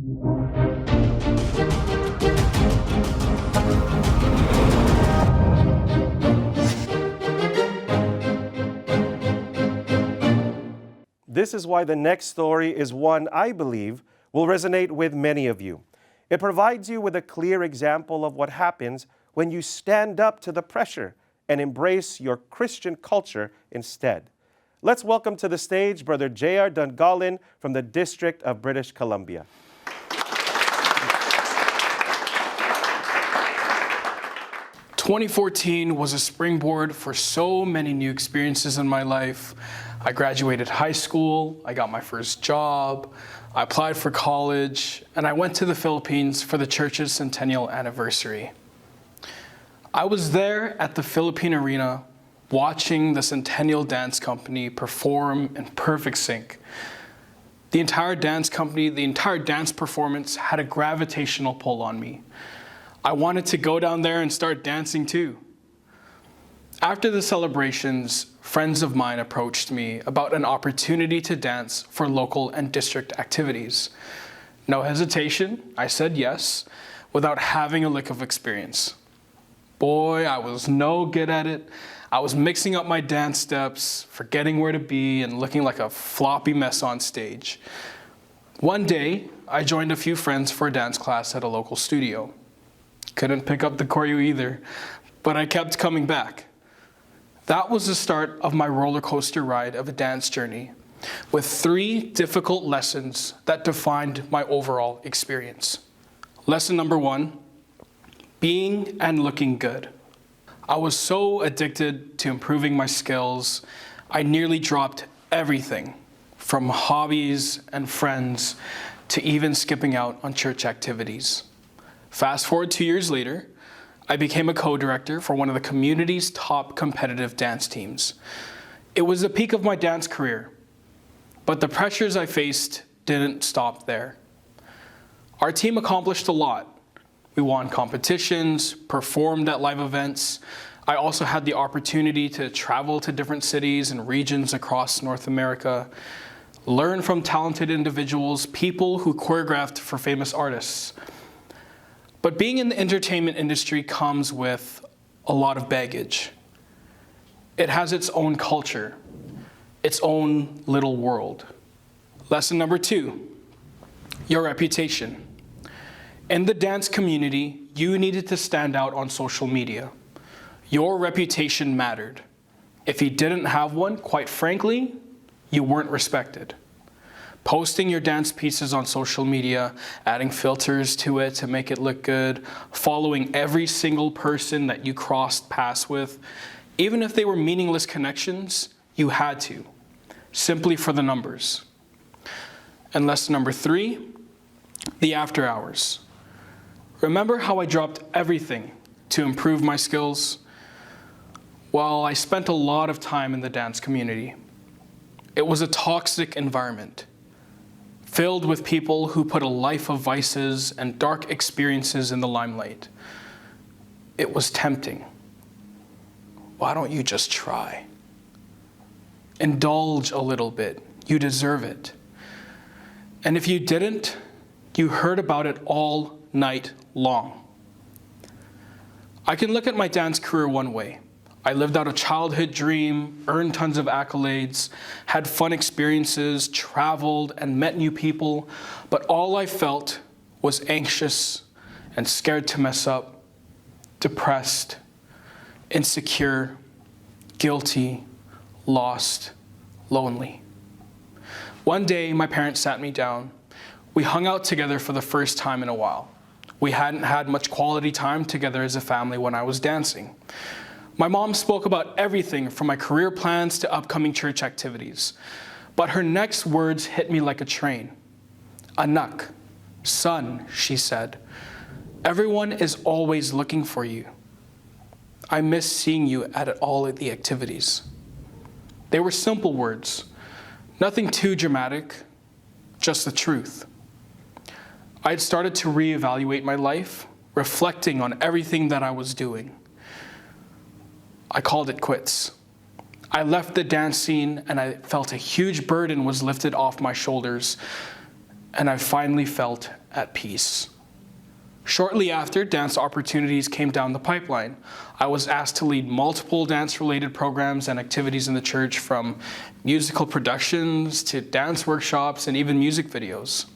This is why the next story is one I believe will resonate with many of you. It provides you with a clear example of what happens when you stand up to the pressure and embrace your Christian culture instead. Let's welcome to the stage Brother J.R. Dungalin from the District of British Columbia. "2014 was a springboard for so many new experiences in my life. I graduated high school, I got my first job, I applied for college, and I went to the Philippines for the church's centennial anniversary. I was there at the Philippine Arena watching the Centennial Dance Company perform in perfect sync. The entire dance performance had a gravitational pull on me. I wanted to go down there and start dancing too. After the celebrations, friends of mine approached me about an opportunity to dance for local and district activities. No hesitation, I said yes, without having a lick of experience. Boy, I was no good at it. I was mixing up my dance steps, forgetting where to be, and looking like a floppy mess on stage. One day, I joined a few friends for a dance class at a local studio. Couldn't pick up the choreo either, but I kept coming back. That was the start of my roller coaster ride of a dance journey, with 3 difficult lessons that defined my overall experience. Lesson number 1, being and looking good. I was so addicted to improving my skills, I nearly dropped everything, from hobbies and friends to even skipping out on church activities. Fast forward 2 years later, I became a co-director for one of the community's top competitive dance teams. It was the peak of my dance career, but the pressures I faced didn't stop there. Our team accomplished a lot. We won competitions, performed at live events. I also had the opportunity to travel to different cities and regions across North America, learn from talented individuals, people who choreographed for famous artists. But being in the entertainment industry comes with a lot of baggage. It has its own culture, its own little world. Lesson number 2, your reputation. In the dance community, you needed to stand out on social media. Your reputation mattered. If you didn't have one, quite frankly, you weren't respected. Posting your dance pieces on social media, adding filters to it to make it look good, following every single person that you crossed paths with, even if they were meaningless connections, you had to, simply for the numbers. And lesson number 3, the after hours. Remember how I dropped everything to improve my skills? Well, I spent a lot of time in the dance community. It was a toxic environment, filled with people who put a life of vices and dark experiences in the limelight. It was tempting. Why don't you just try? Indulge a little bit. You deserve it. And if you didn't, you heard about it all night long. I can look at my dance career one way. I lived out a childhood dream, earned tons of accolades, had fun experiences, traveled, and met new people, but all I felt was anxious and scared to mess up, depressed, insecure, guilty, lost, lonely. One day, my parents sat me down. We hung out together for the first time in a while. We hadn't had much quality time together as a family when I was dancing. My mom spoke about everything from my career plans to upcoming church activities. But her next words hit me like a train. "Anak, son," she said, "everyone is always looking for you. I miss seeing you at all of the activities." They were simple words, nothing too dramatic, just the truth. I had started to reevaluate my life, reflecting on everything that I was doing. I called it quits. I left the dance scene and I felt a huge burden was lifted off my shoulders, and I finally felt at peace. Shortly after, dance opportunities came down the pipeline. I was asked to lead multiple dance-related programs and activities in the church, from musical productions to dance workshops and even music videos.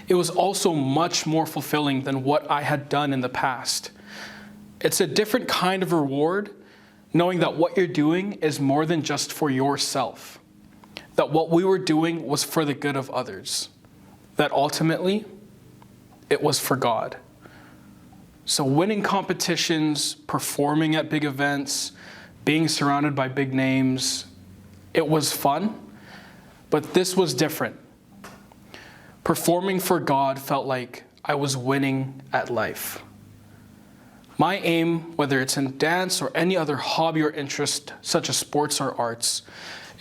It was also much more fulfilling than what I had done in the past. It's a different kind of reward, knowing that what you're doing is more than just for yourself, that what we were doing was for the good of others, that ultimately, it was for God. So winning competitions, performing at big events, being surrounded by big names, it was fun, but this was different. Performing for God felt like I was winning at life. My aim, whether it's in dance or any other hobby or interest, such as sports or arts,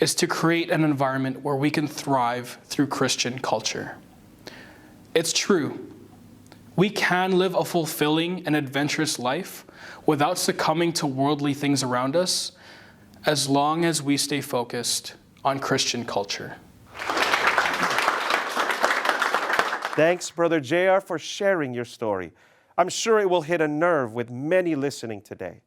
is to create an environment where we can thrive through Christian culture. It's true. We can live a fulfilling and adventurous life without succumbing to worldly things around us, as long as we stay focused on Christian culture. Thanks, Brother JR, for sharing your story. I'm sure it will hit a nerve with many listening today.